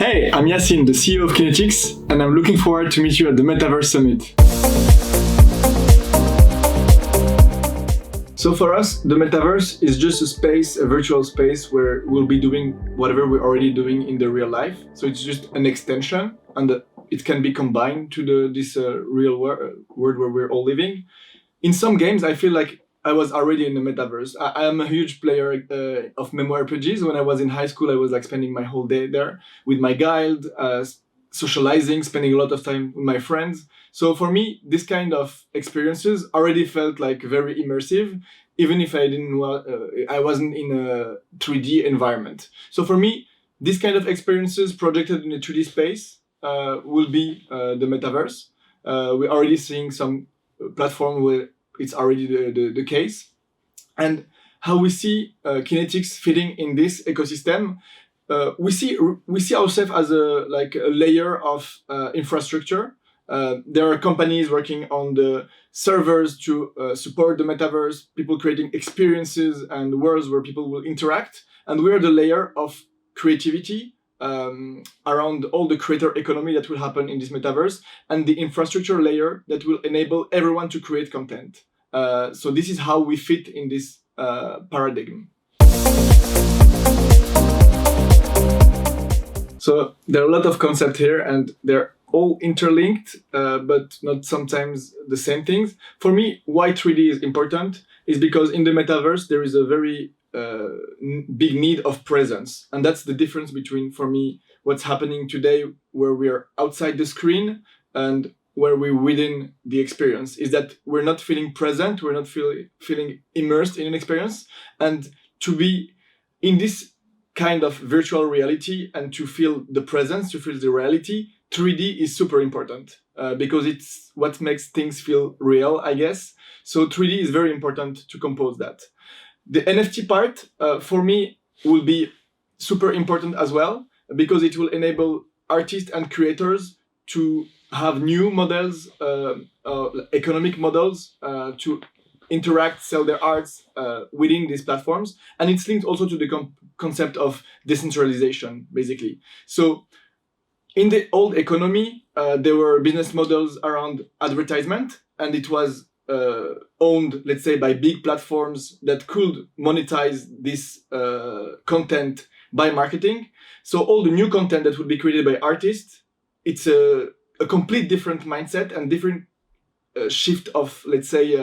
Hey, I'm Yassine, the CEO of Kinetix, and I'm looking forward to meet you at the Metaverse Summit. So for us, the Metaverse is just a space, a virtual space where we'll be doing whatever we're already doing in the real life. So it's just an extension, and it can be combined to this real world where we're all living. In some games, I feel like I was already in the metaverse. I am a huge player of MMORPGs. When I was in high school, I was like spending my whole day there with my guild, socializing, spending a lot of time with my friends. So for me, this kind of experiences already felt like very immersive, even if I wasn't in a 3D environment. So for me, this kind of experiences projected in a 3D space will be the metaverse. We're already seeing some platform where it's already the case. And how we see Kinetix fitting in this ecosystem, we see ourselves as a layer of infrastructure. There are companies working on the servers to support the metaverse, people creating experiences and worlds where people will interact. And we are the layer of creativity around all the creator economy that will happen in this metaverse, and the infrastructure layer that will enable everyone to create content. So this is how we fit in this paradigm. So there are a lot of concepts here, and they're all interlinked, but not sometimes the same things. For me, why 3D is important is because in the metaverse, there is a very big need of presence. And that's the difference between, for me, what's happening today, where we are outside the screen and where we're within the experience, is that we're not feeling present, we're not feeling immersed in an experience. And to be in this kind of virtual reality and to feel the presence, to feel the reality, 3D is super important because it's what makes things feel real, I guess. So 3D is very important to compose that. The NFT part, for me, will be super important as well, because it will enable artists and creators to have new models, economic models, to interact, sell their arts within these platforms. And it's linked also to the concept of decentralization, basically. So in the old economy, there were business models around advertisement, and it was owned, let's say, by big platforms that could monetize this content by marketing. So all the new content that would be created by artists, it's a complete different mindset and different shift of, let's say,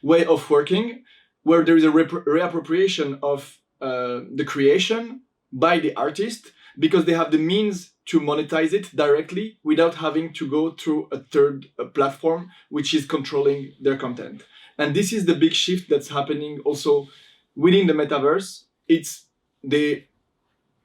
way of working, where there is a reappropriation of the creation by the artist, because they have the means to monetize it directly without having to go through a third platform which is controlling their content. And this is the big shift that's happening also within the metaverse. It's the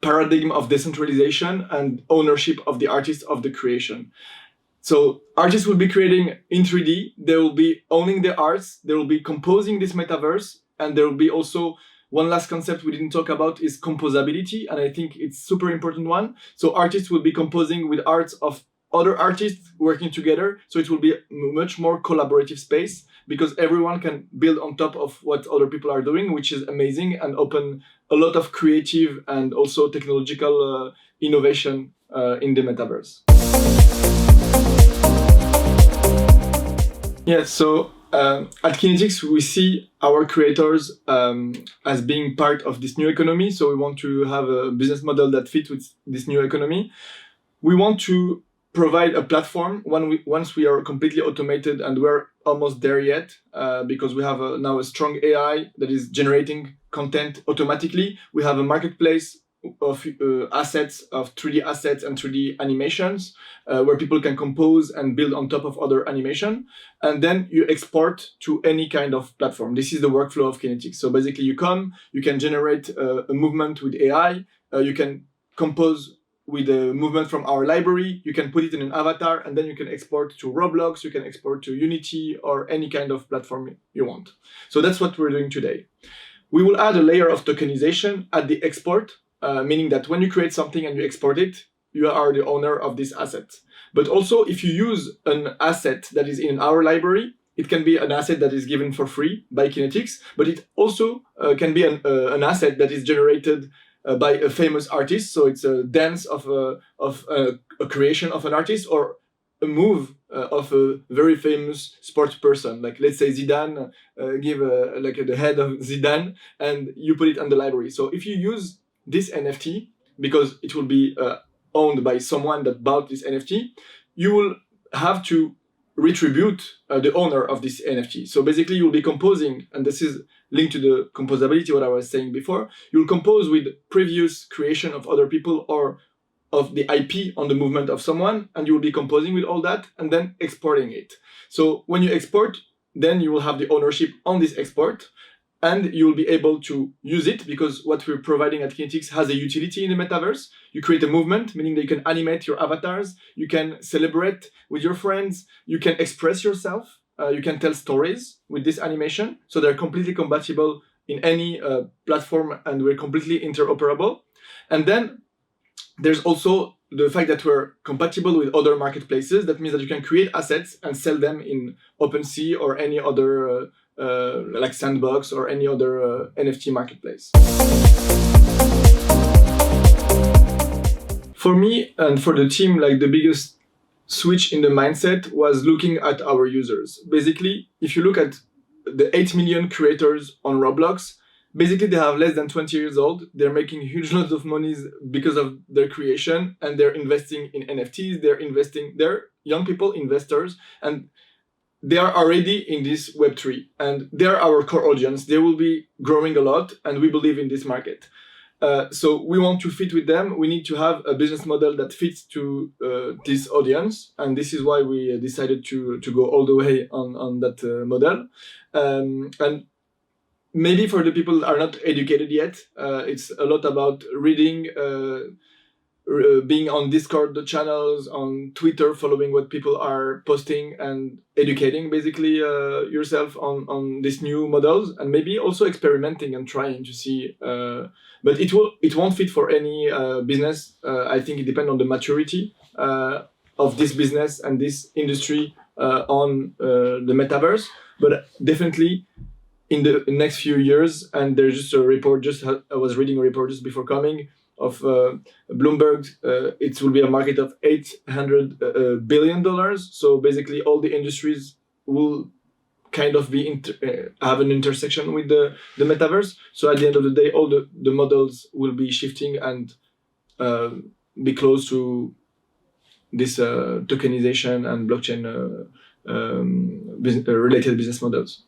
paradigm of decentralization and ownership of the artist of the creation. So artists will be creating in 3D, they will be owning the arts, they will be composing this metaverse, and there will be also one last concept we didn't talk about is composability, and I think it's super important one. So artists will be composing with arts of other artists working together, so it will be a much more collaborative space, because everyone can build on top of what other people are doing, which is amazing, and open a lot of creative and also technological innovation in the metaverse. Yeah, so at Kinetix, we see our creators as being part of this new economy. So we want to have a business model that fits with this new economy. We want to provide a platform once we are completely automated, and we're almost there yet, because we have now a strong AI that is generating content automatically. We have a marketplace of assets, of 3D assets and 3D animations, where people can compose and build on top of other animation. And then you export to any kind of platform. This is the workflow of Kinetix. So basically you can generate a movement with AI, you can compose with a movement from our library, you can put it in an avatar, and then you can export to Roblox, you can export to Unity, or any kind of platform you want. So that's what we're doing today. We will add a layer of tokenization at the export, meaning that when you create something and you export it, you are the owner of this asset. But also, if you use an asset that is in our library, it can be an asset that is given for free by Kinetix, but it also can be an asset that is generated by a famous artist. So it's a dance of a creation of an artist, or a move of a very famous sports person. Like let's say Zidane, give like the head of Zidane, and you put it on the library. So if you use this NFT, because it will be owned by someone that bought this NFT, you will have to retribute the owner of this NFT. So basically you'll be composing, and this is linked to the composability, what I was saying before, you'll compose with previous creation of other people or of the IP on the movement of someone, and you'll be composing with all that and then exporting it. So when you export, then you will have the ownership on this export, and you'll be able to use it, because what we're providing at Kinetix has a utility in the metaverse. You create a movement, meaning that you can animate your avatars, you can celebrate with your friends, you can express yourself, you can tell stories with this animation. So they're completely compatible in any platform, and we're completely interoperable. And then there's also the fact that we're compatible with other marketplaces. That means that you can create assets and sell them in OpenSea or any other like Sandbox or any other NFT marketplace. For me and for the team, like the biggest switch in the mindset was looking at our users. Basically, if you look at the 8 million creators on Roblox, basically they have less than 20 years old. They're making huge loads of money because of their creation, and they're investing in NFTs. They're young people, investors, and they are already in this Web3, and they're our core audience. They will be growing a lot, and we believe in this market. So we want to fit with them. We need to have a business model that fits to this audience, and this is why we decided to go all the way on that model. And maybe for the people that are not educated yet, it's a lot about reading, being on Discord channels, on Twitter, following what people are posting, and educating basically yourself on these new models, and maybe also experimenting and trying to see. But it won't fit for any business. I think it depends on the maturity of this business and this industry on the metaverse. But definitely in the next few years, and there's just a report, I was reading a report just before coming, of Bloomberg, it will be a market of $800 billion. So basically all the industries will kind of be have an intersection with the metaverse. So at the end of the day, all the models will be shifting and be close to this tokenization and blockchain related business models.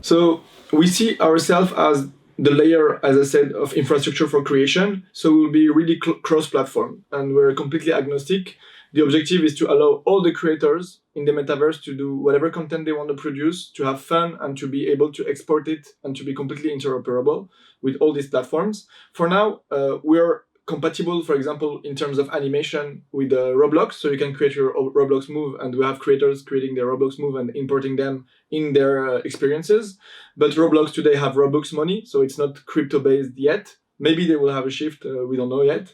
So we see ourselves as the layer, as I said, of infrastructure for creation. So we'll be really cross-platform, and we're completely agnostic. The objective is to allow all the creators in the metaverse to do whatever content they want to produce, to have fun, and to be able to export it, and to be completely interoperable with all these platforms. For now, we're compatible, for example, in terms of animation with Roblox. So you can create your Roblox move, and we have creators creating their Roblox move and importing them in their experiences. But Roblox today have Robux money, so it's not crypto-based yet. Maybe they will have a shift, we don't know yet.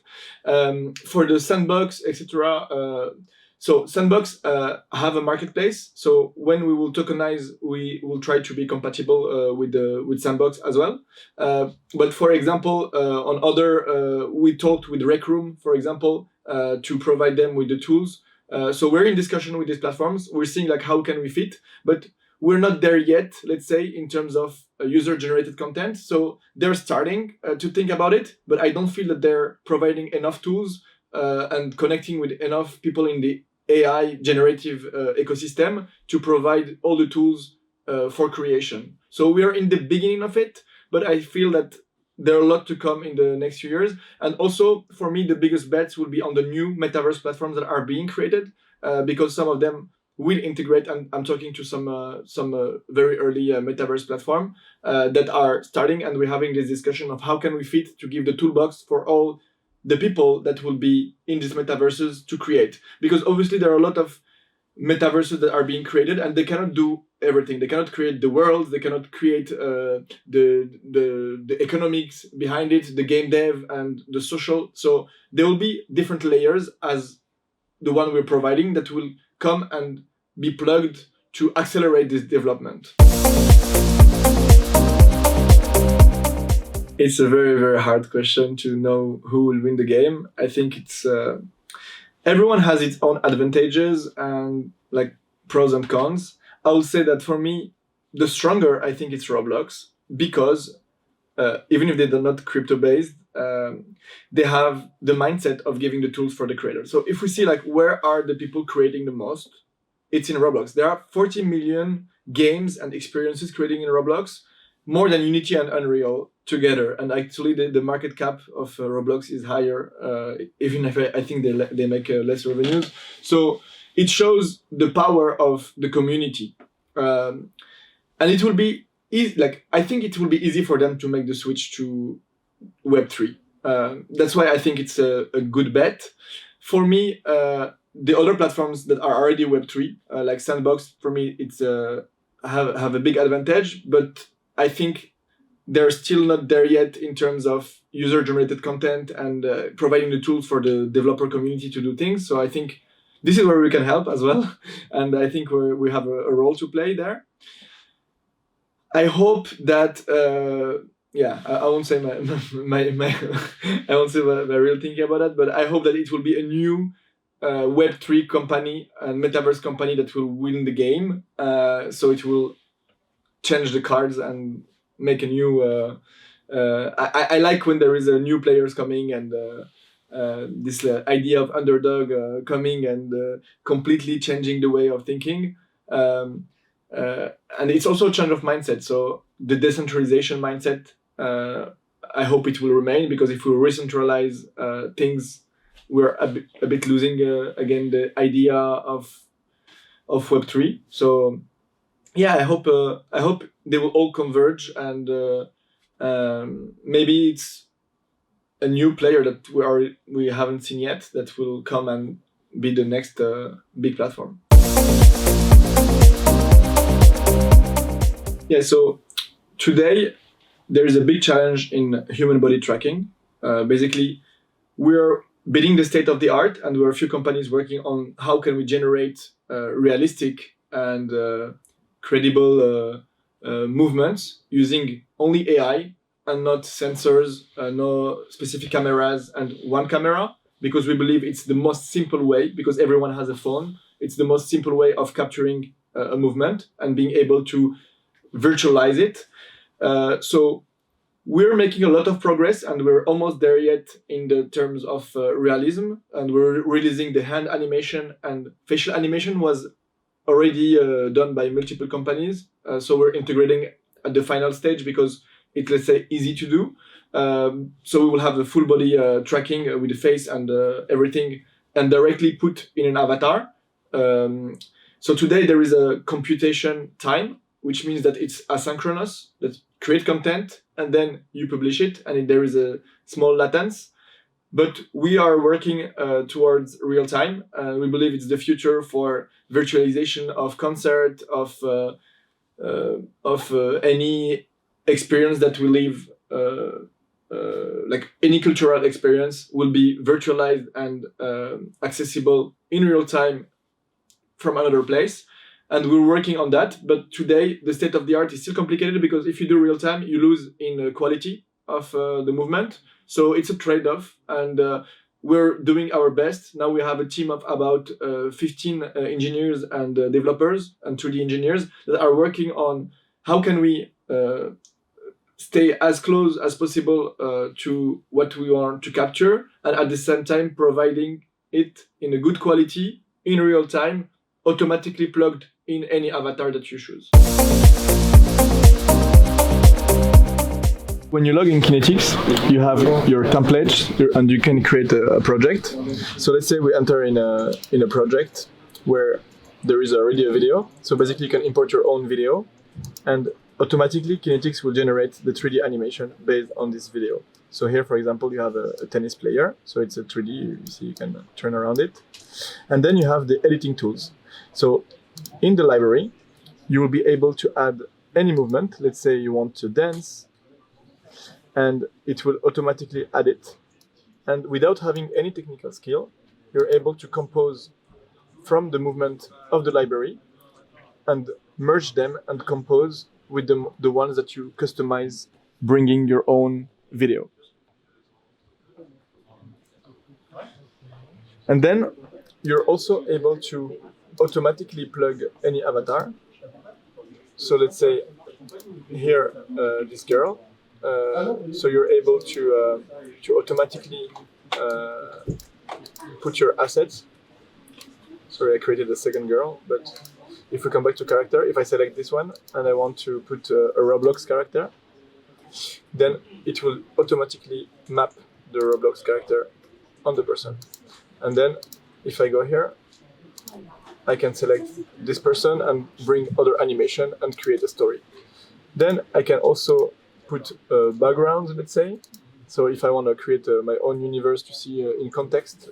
For the Sandbox, etc. So Sandbox have a marketplace. So when we will tokenize, we will try to be compatible with Sandbox as well. But for example, on other, we talked with Rec Room, for example, to provide them with the tools. So we're in discussion with these platforms. We're seeing like how can we fit, but we're not there yet, let's say, in terms of user-generated content. So they're starting to think about it, but I don't feel that they're providing enough tools and connecting with enough people in the AI generative ecosystem to provide all the tools for creation. So we are in the beginning of it, but I feel that there are a lot to come in the next few years. And also, for me, the biggest bets will be on the new metaverse platforms that are being created, because some of them will integrate, and I'm talking to some very early metaverse platform that are starting, and we're having this discussion of how can we fit to give the toolbox for all the people that will be in these metaverses to create. Because obviously there are a lot of metaverses that are being created, and they cannot do everything. They cannot create the world, they cannot create the economics behind it, the game dev and the social. So there will be different layers as the one we're providing that will come and be plugged to accelerate this development. It's a very, very hard question to know who will win the game. I think it's everyone has its own advantages and like pros and cons. I would say that for me, the stronger I think it's Roblox because even if they're not crypto based, they have the mindset of giving the tools for the creator. So if we see like where are the people creating the most, it's in Roblox. There are 40 million games and experiences creating in Roblox, more than Unity and Unreal together. And actually, the market cap of Roblox is higher, even if I think they make less revenues. So it shows the power of the community, and it will be easy. Like I think it will be easy for them to make the switch to Web3. That's why I think it's a good bet. For me, the other platforms that are already Web3, like Sandbox, for me, it's have a big advantage, but I think they're still not there yet in terms of user-generated content and providing the tools for the developer community to do things. So I think this is where we can help as well, and I think we have a role to play there. I hope that I won't say my I won't say my real thinking about that, but I hope that it will be a new Web3 company and metaverse company that will win the game. So it will change the cards and make a new. I like when there is a new players coming and this idea of underdog coming and completely changing the way of thinking. And it's also a change of mindset. So the decentralization mindset, I hope it will remain, because if we re-centralize things, we're a bit losing again the idea of Web3. So yeah, I hope they will all converge, and maybe it's a new player that we haven't seen yet that will come and be the next big platform. Yeah, so today there is a big challenge in human body tracking. Basically, we're beating the state of the art, and we're a few companies working on how can we generate realistic and credible movements using only AI and not sensors, no specific cameras, and one camera, because we believe it's the most simple way, because everyone has a phone. It's the most simple way of capturing a movement and being able to virtualize it. So we're making a lot of progress, and we're almost there yet in the terms of realism, and we're releasing the hand animation, and facial animation was already done by multiple companies. So we're integrating at the final stage because it's, let's say, easy to do. So we will have the full body tracking with the face and everything, and directly put in an avatar. So today there is a computation time, which means that it's asynchronous, that create content and then you publish it, and there is a small latence. But we are working towards real time, and we believe it's the future for virtualization of concert, of any experience that we live, like any cultural experience will be virtualized and accessible in real time from another place. And we're working on that. But today, the state of the art is still complicated, because if you do real time, you lose in quality of the movement. So it's a trade-off, and we're doing our best. Now we have a team of about 15 engineers and developers and 3D engineers that are working on how can we stay as close as possible to what we want to capture, and at the same time providing it in a good quality, in real time, automatically plugged in any avatar that you choose. When you log in Kinetix, you have your templates and you can create a project. So let's say we enter in a project where there is already a video. So basically you can import your own video, and automatically Kinetix will generate the 3D animation based on this video. So here, for example, you have a tennis player. So it's a 3D, you see you can turn around it. And then you have the editing tools. So in the library, you will be able to add any movement. Let's say you want to dance, and it will automatically add it. And without having any technical skill, you're able to compose from the movement of the library and merge them and compose with the ones that you customize, bringing your own video. And then you're also able to automatically plug any avatar. So let's say here, this girl. So you're able to automatically put your assets. Sorry, I created a second girl, but if we come back to character, if I select this one and I want to put a Roblox character, then it will automatically map the Roblox character on the person. And then if I go here, I can select this person and bring other animation and create a story. Then I can also put backgrounds, let's say. So if I want to create my own universe to see in context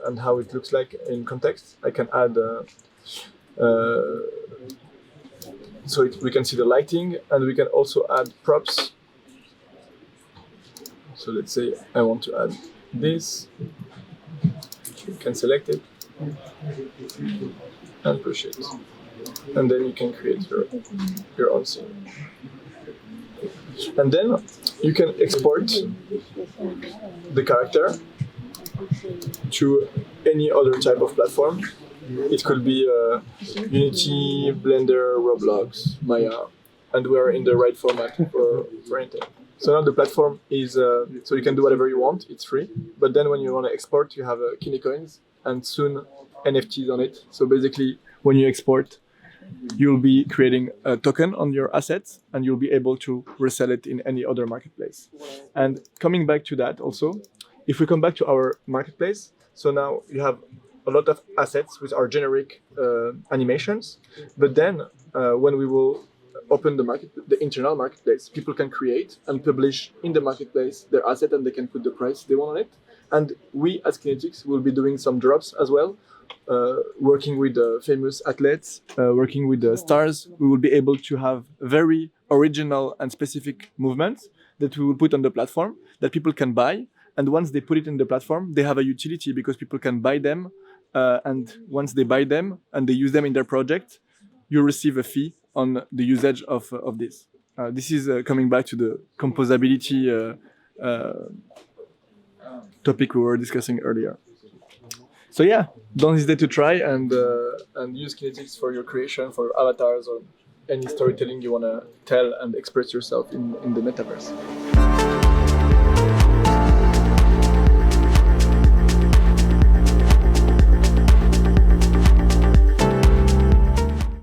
and how it looks like in context, I can add, we can see the lighting, and we can also add props. So let's say I want to add this, you can select it and push it. And then you can create your own scene. And then you can export the character to any other type of platform. It could be Unity, Blender, Roblox, Maya, and we are in the right format for anything. So now the platform is, so you can do whatever you want, it's free. But then when you want to export, you have Kinetix and soon NFTs on it. So basically, when you export, you'll be creating a token on your assets and you'll be able to resell it in any other marketplace. And coming back to that also, if we come back to our marketplace, so now you have a lot of assets which are generic animations, but then when we will open the internal marketplace, people can create and publish in the marketplace their asset and they can put the price they want on it. And we as Kinetix will be doing some drops as well, working with famous athletes, working with the stars. We will be able to have very original and specific movements that we will put on the platform that people can buy. And once they put it in the platform, they have a utility because people can buy them. And once they buy them and they use them in their project, you receive a fee on the usage of this. This is coming back to the composability topic we were discussing earlier. So yeah, don't hesitate to try and use Kinetix for your creation, for avatars or any storytelling you want to tell and express yourself in the metaverse.